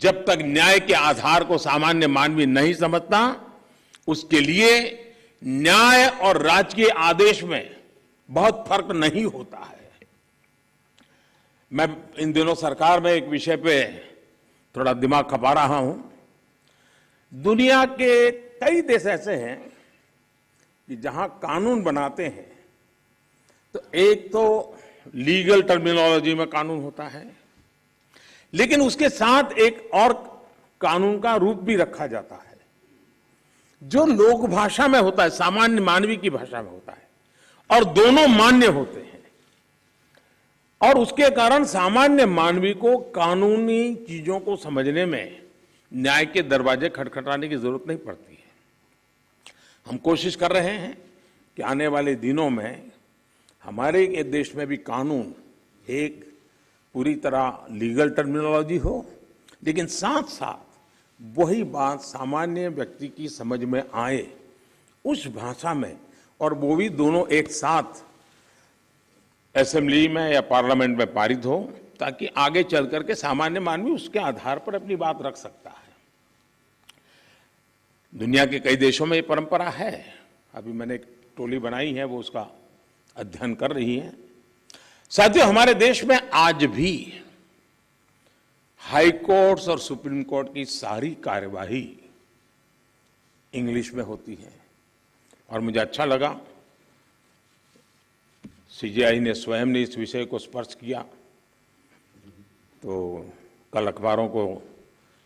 जब तक न्याय के आधार को सामान्य मानवी नहीं समझता, उसके लिए न्याय और राजकीय आदेश में बहुत फर्क नहीं होता है। मैं इन दिनों सरकार में एक विषय पे थोड़ा दिमाग खपा रहा हूं। दुनिया के कई देश ऐसे हैं कि जहां कानून बनाते हैं तो एक तो लीगल टर्मिनोलॉजी में कानून होता है, लेकिन उसके साथ एक और कानून का रूप भी रखा जाता है जो लोक भाषा में होता है, सामान्य मानवी की भाषा में होता है, और दोनों मान्य होते हैं। और उसके कारण सामान्य मानवी को कानूनी चीजों को समझने में न्याय के दरवाजे खटखटाने की जरूरत नहीं पड़ती है। हम कोशिश कर रहे हैं कि आने वाले दिनों में हमारे देश में भी कानून एक पूरी तरह लीगल टर्मिनोलॉजी हो, लेकिन साथ साथ वही बात सामान्य व्यक्ति की समझ में आए उस भाषा में, और वो भी दोनों एक साथ असेंबली में या पार्लियामेंट में पारित हो, ताकि आगे चल करके सामान्य मानवी उसके आधार पर अपनी बात रख सकता है। दुनिया के कई देशों में ये परंपरा है। अभी मैंने एक टोली बनाई है, वो उसका अध्ययन कर रही है। साथियों, हमारे देश में आज भी हाई कोर्ट्स और सुप्रीम कोर्ट की सारी कार्यवाही इंग्लिश में होती है, और मुझे अच्छा लगा सीजेआई ने स्वयं ने इस विषय को स्पर्श किया। तो कल अखबारों को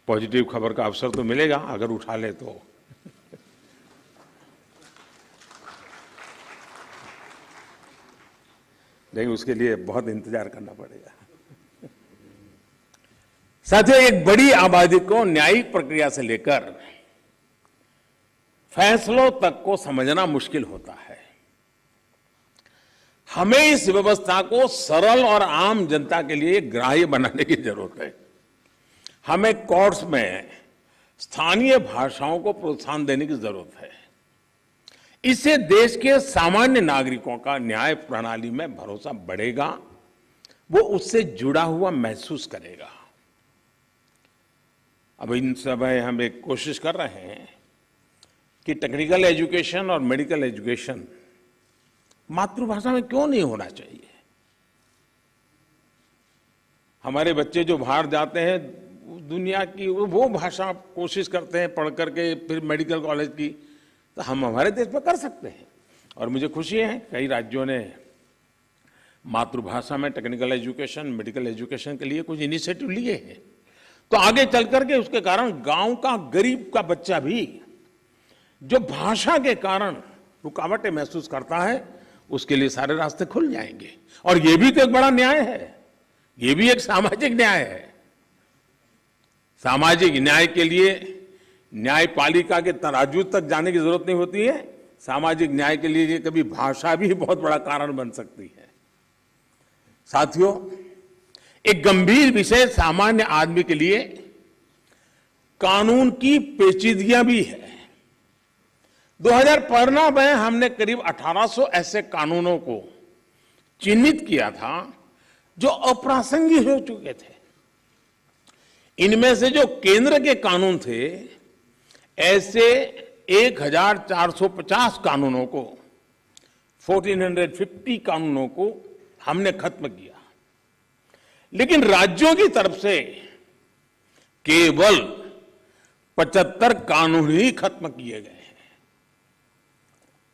पॉजिटिव खबर का अवसर तो मिलेगा अगर उठा ले तो। लेकिन उसके लिए बहुत इंतजार करना पड़ेगा। साथियों, एक बड़ी आबादी को न्यायिक प्रक्रिया से लेकर फैसलों तक को समझना मुश्किल होता है। हमें इस व्यवस्था को सरल और आम जनता के लिए ग्राह्य बनाने की जरूरत है। हमें कोर्ट्स में स्थानीय भाषाओं को प्रोत्साहन देने की जरूरत है। इससे देश के सामान्य नागरिकों का न्याय प्रणाली में भरोसा बढ़ेगा, वो उससे जुड़ा हुआ महसूस करेगा। अब इन समय हम एक कोशिश कर रहे हैं कि टेक्निकल एजुकेशन और मेडिकल एजुकेशन मातृभाषा में क्यों नहीं होना चाहिए। हमारे बच्चे जो बाहर जाते हैं, दुनिया की वो भाषा कोशिश करते हैं पढ़ करके फिर मेडिकल कॉलेज की, तो हम हमारे देश में कर सकते हैं। और मुझे खुशी है कई राज्यों ने मातृभाषा में टेक्निकल एजुकेशन, मेडिकल एजुकेशन के लिए कुछ इनिशिएटिव लिए हैं। तो आगे चल करके उसके कारण गांव का गरीब का बच्चा भी जो भाषा के कारण रुकावटें महसूस करता है, उसके लिए सारे रास्ते खुल जाएंगे। और ये भी तो एक बड़ा न्याय है, ये भी एक सामाजिक न्याय है। सामाजिक न्याय के लिए न्यायपालिका के तराजू तक जाने की जरूरत नहीं होती है। सामाजिक न्याय के लिए कभी भाषा भी बहुत बड़ा कारण बन सकती है। साथियों, एक गंभीर विषय सामान्य आदमी के लिए कानून की पेचीदगियां भी है। 2015 में हमने करीब 1800 ऐसे कानूनों को चिन्हित किया था जो अप्रासंगिक हो चुके थे। इनमें से जो केंद्र के कानून थे, ऐसे 1450 कानूनों को 1450 कानूनों को हमने खत्म किया, लेकिन राज्यों की तरफ से केवल 75 कानून ही खत्म किए गए हैं।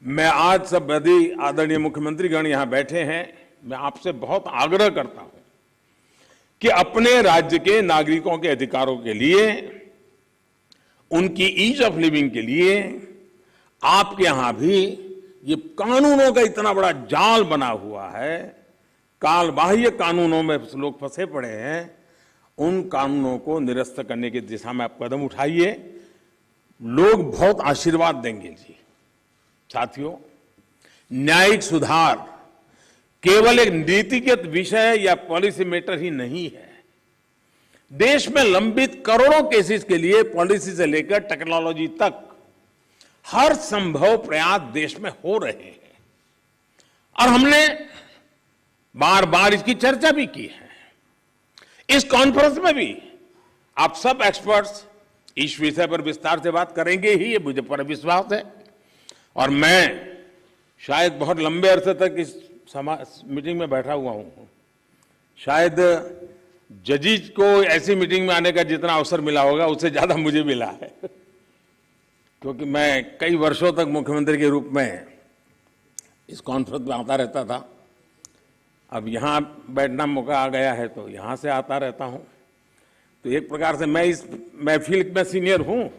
मैं आज सब यदि आदरणीय मुख्यमंत्रीगण यहां बैठे हैं, मैं आपसे बहुत आग्रह करता हूं कि अपने राज्य के नागरिकों के अधिकारों के लिए, उनकी ईज ऑफ लिविंग के लिए आपके यहां भी ये कानूनों का इतना बड़ा जाल बना हुआ है, कालबाह्य कानूनों में लोग फंसे पड़े हैं, उन कानूनों को निरस्त करने की दिशा में आप कदम उठाइए। लोग बहुत आशीर्वाद देंगे जी। साथियों, न्यायिक सुधार केवल एक नीतिगत विषय या पॉलिसी मैटर ही नहीं है। देश में लंबित करोड़ों केसेस के लिए पॉलिसी से लेकर टेक्नोलॉजी तक हर संभव प्रयास देश में हो रहे हैं, और हमने बार बार इसकी चर्चा भी की है। इस कॉन्फ्रेंस में भी आप सब एक्सपर्ट्स इस विषय पर विस्तार से बात करेंगे ही, ये मुझे पर विश्वास है। और मैं शायद बहुत लंबे अरसे तक इस मीटिंग में बैठा हुआ हूं, शायद जजेस को ऐसी मीटिंग में आने का जितना अवसर मिला होगा उससे ज्यादा मुझे मिला है, क्योंकि मैं कई वर्षों तक मुख्यमंत्री के रूप में इस कॉन्फ्रेंस में आता रहता था। अब यहाँ बैठना मौका आ गया है तो यहाँ से आता रहता हूँ, तो एक प्रकार से मैं इस महफिल में सीनियर हूँ।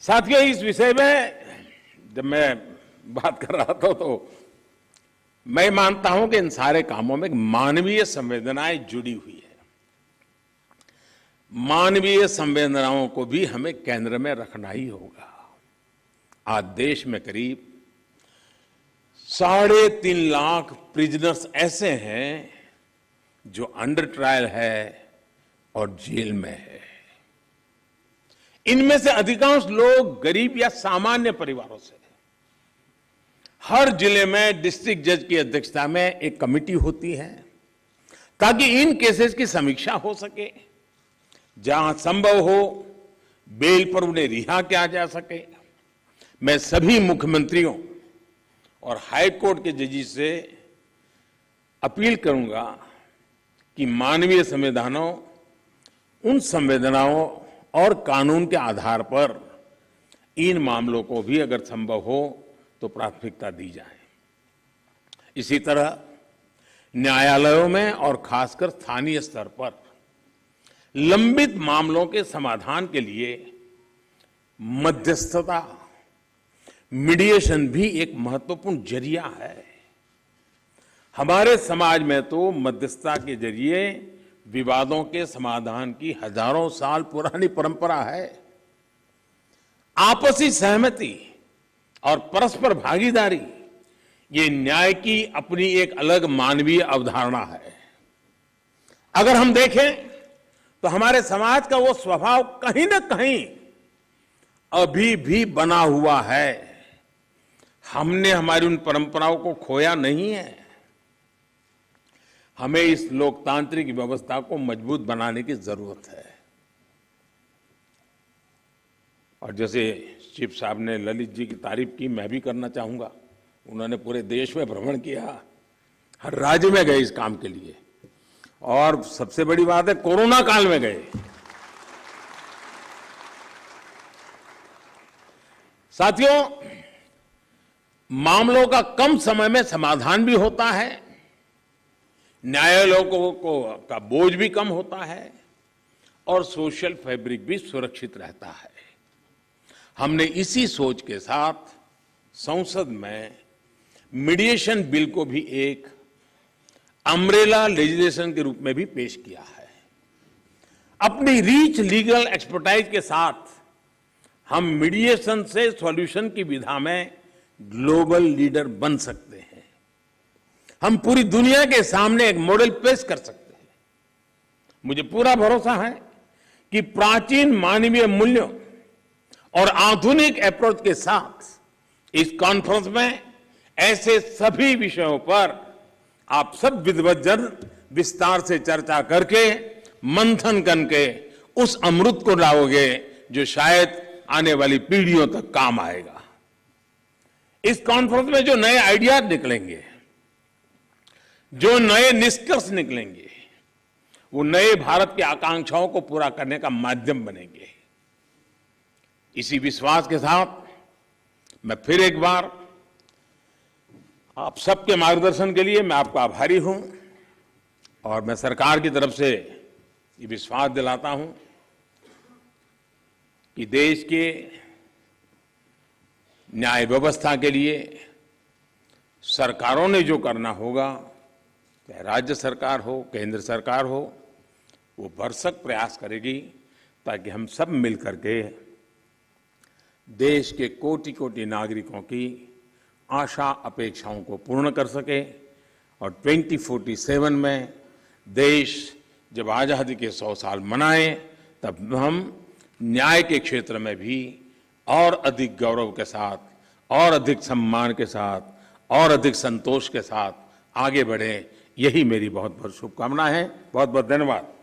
साथियों, इस विषय में जब मैं बात कर रहा था तो मैं मानता हूं कि इन सारे कामों में मानवीय संवेदनाएं जुड़ी हुई है। मानवीय संवेदनाओं को भी हमें केंद्र में रखना ही होगा। आज देश में करीब 3.5 लाख प्रिजनर्स ऐसे हैं जो अंडर ट्रायल है और जेल में है। इनमें से अधिकांश लोग गरीब या सामान्य परिवारों से। हर जिले में डिस्ट्रिक्ट जज की अध्यक्षता में एक कमेटी होती है ताकि इन केसेस की समीक्षा हो सके, जहां संभव हो बेल पर उन्हें रिहा किया जा सके। मैं सभी मुख्यमंत्रियों और हाई कोर्ट के जजेस से अपील करूंगा कि मानवीय संवेदनाओं, उन संवेदनाओं और कानून के आधार पर इन मामलों को भी अगर संभव हो तो प्राथमिकता दी जाए। इसी तरह न्यायालयों में और खासकर स्थानीय स्तर पर लंबित मामलों के समाधान के लिए मध्यस्थता, मीडिएशन भी एक महत्वपूर्ण जरिया है। हमारे समाज में तो मध्यस्थता के जरिए विवादों के समाधान की हजारों साल पुरानी परंपरा है। आपसी सहमति और परस्पर भागीदारी, ये न्याय की अपनी एक अलग मानवीय अवधारणा है। अगर हम देखें तो हमारे समाज का वो स्वभाव कहीं ना कहीं अभी भी बना हुआ है। हमने हमारी उन परंपराओं को खोया नहीं है। हमें इस लोकतांत्रिक व्यवस्था को मजबूत बनाने की जरूरत है। और जैसे चीफ साहब ने ललित जी की तारीफ की, मैं भी करना चाहूंगा। उन्होंने पूरे देश में भ्रमण किया, हर राज्य में गए इस काम के लिए, और सबसे बड़ी बात है कोरोना काल में गए। साथियों, मामलों का कम समय में समाधान भी होता है, न्यायालयों का बोझ भी कम होता है और सोशल फैब्रिक भी सुरक्षित रहता है। हमने इसी सोच के साथ संसद में मीडिएशन बिल को भी एक अम्ब्रेला लेजिस्लेशन के रूप में भी पेश किया है। अपनी रीच लीगल एक्सपर्टाइज के साथ हम मीडिएशन से सॉल्यूशन की विधा में ग्लोबल लीडर बन सकते हैं। हम पूरी दुनिया के सामने एक मॉडल पेश कर सकते हैं। मुझे पूरा भरोसा है कि प्राचीन मानवीय मूल्यों और आधुनिक अप्रोच के साथ इस कॉन्फ्रेंस में ऐसे सभी विषयों पर आप सब विद्वज्जन विस्तार से चर्चा करके, मंथन करके उस अमृत को लाओगे जो शायद आने वाली पीढ़ियों तक काम आएगा। इस कॉन्फ्रेंस में जो नए आइडियाज निकलेंगे, जो नए निष्कर्ष निकलेंगे, वो नए भारत की आकांक्षाओं को पूरा करने का माध्यम बनेंगे। इसी विश्वास के साथ मैं फिर एक बार आप सबके मार्गदर्शन के लिए मैं आपका आभारी हूं और मैं सरकार की तरफ से ये विश्वास दिलाता हूं कि देश के न्याय व्यवस्था के लिए सरकारों ने जो करना होगा, चाहे राज्य सरकार हो, केंद्र सरकार हो, वो भरसक प्रयास करेगी ताकि हम सब मिलकर के देश के कोटि कोटि नागरिकों की आशा अपेक्षाओं को पूर्ण कर सके और 2047 में देश जब आज़ादी के 100 साल मनाए तब हम न्याय के क्षेत्र में भी और अधिक गौरव के साथ, और अधिक सम्मान के साथ, और अधिक संतोष के साथ आगे बढ़े। यही मेरी बहुत बहुत शुभकामना है। बहुत बहुत धन्यवाद।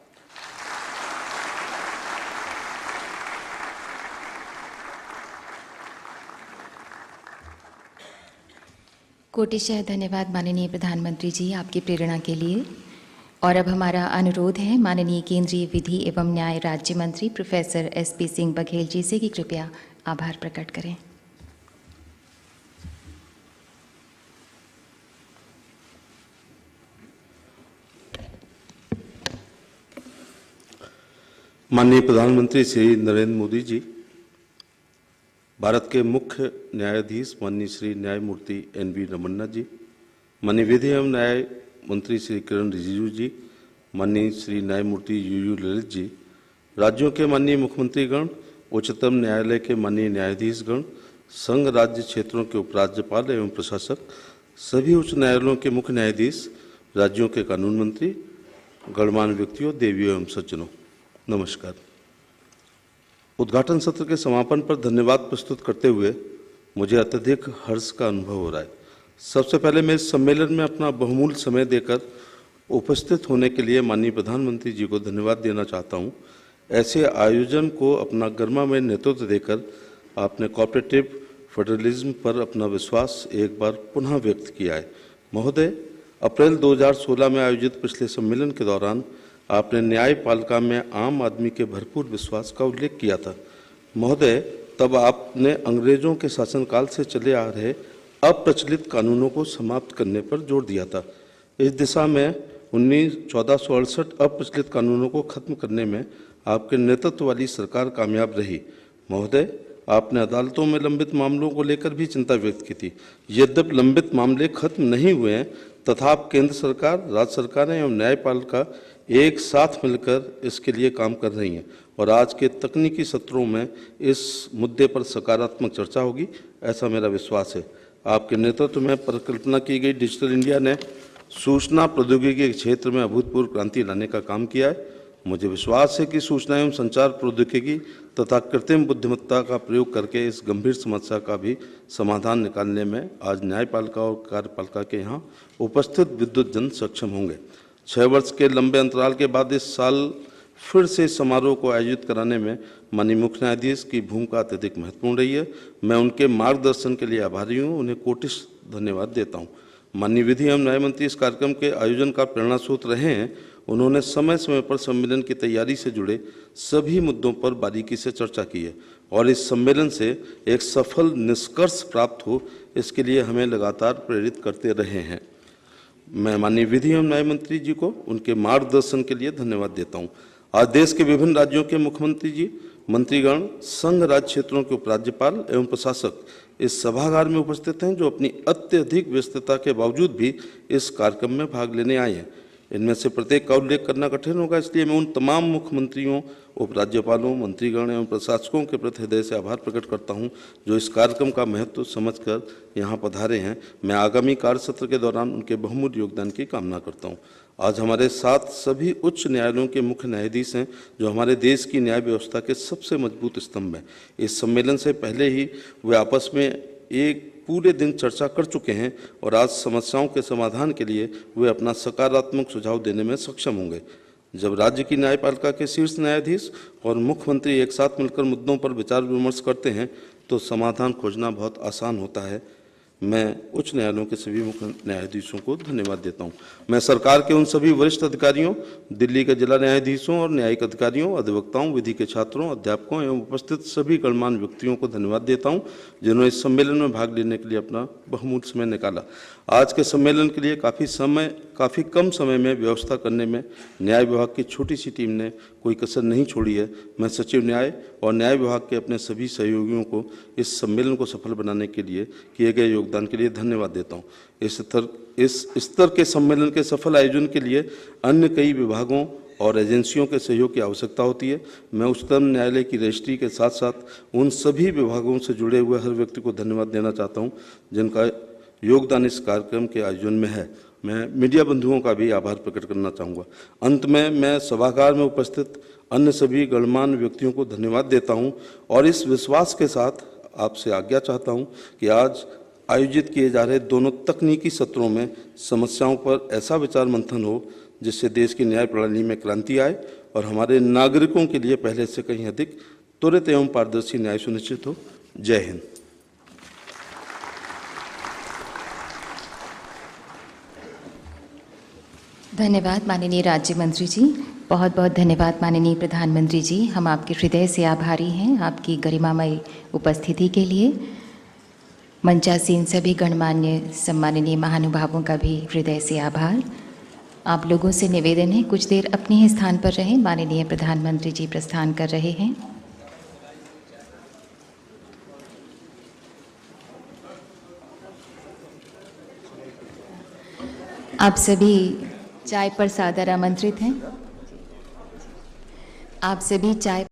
कोटिशः धन्यवाद माननीय प्रधानमंत्री जी आपकी प्रेरणा के लिए। और अब हमारा अनुरोध है माननीय केंद्रीय विधि एवं न्याय राज्य मंत्री प्रोफेसर SP सिंह बघेल जी से कि कृपया आभार प्रकट करें। माननीय प्रधानमंत्री श्री नरेंद्र मोदी जी, भारत के मुख्य न्यायाधीश माननीय श्री न्यायमूर्ति NV रमन्ना जी, माननीय विधि एवं न्याय मंत्री श्री किरण रिजिजू जी, माननीय श्री न्यायमूर्ति UU ललित जी, राज्यों के माननीय मुख्यमंत्रीगण, उच्चतम न्यायालय के माननीय न्यायाधीशगण, संघ राज्य क्षेत्रों के उपराज्यपाल एवं प्रशासक, सभी उच्च न्यायालयों के मुख्य न्यायाधीश, राज्यों के कानून मंत्री, गणमान्य व्यक्तियों, देवियों एवं सज्जनों, नमस्कार। उद्घाटन सत्र के समापन पर धन्यवाद प्रस्तुत करते हुए मुझे अत्यधिक हर्ष का अनुभव हो रहा है। सबसे पहले मैं इस सम्मेलन में अपना बहुमूल्य समय देकर उपस्थित होने के लिए माननीय प्रधानमंत्री जी को धन्यवाद देना चाहता हूं। ऐसे आयोजन को अपना गरिमामय नेतृत्व देकर आपने कॉर्पोरेटिव फेडरलिज्म पर अपना विश्वास एक बार पुनः व्यक्त किया है। महोदय, अप्रैल 2016 में आयोजित पिछले सम्मेलन के दौरान आपने न्यायपालिका में आम आदमी के भरपूर विश्वास का उल्लेख किया था। महोदय, तब आपने अंग्रेजों के शासनकाल से चले आ रहे अप्रचलित कानूनों को समाप्त करने पर जोर दिया था। इस दिशा में 1468 अप्रचलित कानूनों को खत्म करने में आपके नेतृत्व वाली सरकार कामयाब रही। महोदय, आपने अदालतों में लंबित मामलों को लेकर भी चिंता व्यक्त की थी। यद्यपि लंबित मामले खत्म नहीं हुए हैं, तथापि केंद्र सरकार, राज्य सरकारें एवं न्यायपालिका एक साथ मिलकर इसके लिए काम कर रही हैं और आज के तकनीकी सत्रों में इस मुद्दे पर सकारात्मक चर्चा होगी, ऐसा मेरा विश्वास है। आपके नेतृत्व में परिकल्पना की गई डिजिटल इंडिया ने सूचना प्रौद्योगिकी के क्षेत्र में अभूतपूर्व क्रांति लाने का काम किया है। मुझे विश्वास है कि सूचना एवं संचार प्रौद्योगिकी तथा कृत्रिम बुद्धिमत्ता का प्रयोग करके इस गंभीर समस्या का भी समाधान निकालने में आज न्यायपालिका और कार्यपालिका के यहाँ उपस्थित विद्युत जन सक्षम होंगे। 6 वर्ष के लंबे अंतराल के बाद इस साल फिर से इस समारोह को आयोजित कराने में माननीय मुख्य न्यायाधीश की भूमिका अत्यधिक महत्वपूर्ण रही है। मैं उनके मार्गदर्शन के लिए आभारी हूँ, उन्हें कोटिश धन्यवाद देता हूँ। माननीय विधि एवं न्याय मंत्री इस कार्यक्रम के आयोजन का प्रेरणा स्रोत रहे हैं। उन्होंने समय समय पर सम्मेलन की तैयारी से जुड़े सभी मुद्दों पर बारीकी से चर्चा की है और इस सम्मेलन से एक सफल निष्कर्ष प्राप्त हो, इसके लिए हमें लगातार प्रेरित करते रहे हैं। मैं माननीय विधि एवं न्याय मंत्री जी को उनके मार्गदर्शन के लिए धन्यवाद देता हूँ। आज देश के विभिन्न राज्यों के मुख्यमंत्री जी, मंत्रीगण, संघ राज्य क्षेत्रों के उपराज्यपाल एवं प्रशासक इस सभागार में उपस्थित हैं, जो अपनी अत्यधिक व्यस्तता के बावजूद भी इस कार्यक्रम में भाग लेने आए हैं। इनमें से प्रत्येक का उल्लेख करना कठिन होगा, इसलिए मैं उन तमाम मुख्यमंत्रियों, उपराज्यपालों, मंत्रीगण एवं प्रशासकों के प्रति हृदय से आभार प्रकट करता हूं, जो इस कार्यक्रम का महत्व समझकर यहां पधारे हैं। मैं आगामी कार्य सत्र के दौरान उनके बहुमूल्य योगदान की कामना करता हूं। आज हमारे साथ सभी उच्च न्यायालयों के मुख्य न्यायाधीश हैं, जो हमारे देश की न्याय व्यवस्था के सबसे मजबूत स्तंभ हैं। इस सम्मेलन से पहले ही वे आपस में एक पूरे दिन चर्चा कर चुके हैं और आज समस्याओं के समाधान के लिए वे अपना सकारात्मक सुझाव देने में सक्षम होंगे। जब राज्य की न्यायपालिका के शीर्ष न्यायाधीश और मुख्यमंत्री एक साथ मिलकर मुद्दों पर विचार विमर्श करते हैं तो समाधान खोजना बहुत आसान होता है। मैं उच्च न्यायालयों के सभी मुख्य न्यायाधीशों को धन्यवाद देता हूं। मैं सरकार के उन सभी वरिष्ठ अधिकारियों, दिल्ली के जिला न्यायाधीशों और न्यायिक अधिकारियों, अधिवक्ताओं, विधि के छात्रों, अध्यापकों एवं उपस्थित सभी गणमान्य व्यक्तियों को धन्यवाद देता हूं जिन्होंने इस सम्मेलन में भाग लेने के लिए अपना बहुमूल्य समय निकाला। आज के सम्मेलन के लिए काफ़ी कम समय में व्यवस्था करने में न्याय विभाग की छोटी सी टीम ने कोई कसर नहीं छोड़ी है। मैं सचिव न्याय और न्याय विभाग के अपने सभी सहयोगियों को इस सम्मेलन को सफल बनाने के लिए किए गए योगदान के लिए धन्यवाद देता हूँ। इस स्तर के सम्मेलन के सफल आयोजन के लिए अन्य कई विभागों और एजेंसियों के सहयोग की आवश्यकता होती है। मैं उच्चतम न्यायालय की रजिस्ट्री के साथ साथ उन सभी विभागों से जुड़े हुए हर व्यक्ति को धन्यवाद देना चाहता हूँ जिनका योगदान इस कार्यक्रम के आयोजन में है। मैं मीडिया बंधुओं का भी आभार प्रकट करना चाहूँगा। अंत में मैं सभागार में उपस्थित अन्य सभी गणमान्य व्यक्तियों को धन्यवाद देता हूँ और इस विश्वास के साथ आपसे आज्ञा चाहता हूँ कि आज आयोजित किए जा रहे दोनों तकनीकी सत्रों में समस्याओं पर ऐसा विचार मंथन हो जिससे देश की न्याय प्रणाली में क्रांति आए और हमारे नागरिकों के लिए पहले से कहीं अधिक त्वरित एवं पारदर्शी न्याय सुनिश्चित हो। जय हिंद। धन्यवाद माननीय राज्य मंत्री जी। बहुत बहुत धन्यवाद माननीय प्रधानमंत्री जी। हम आपके हृदय से आभारी हैं आपकी गरिमामय उपस्थिति के लिए। मंचासीन सभी गणमान्य सम्माननीय महानुभावों का भी हृदय से आभार। आप लोगों से निवेदन है कुछ देर अपने ही स्थान पर रहें। माननीय प्रधानमंत्री जी प्रस्थान कर रहे हैं। आप सभी चाय पर सादर आमंत्रित हैं। आप सभी चाय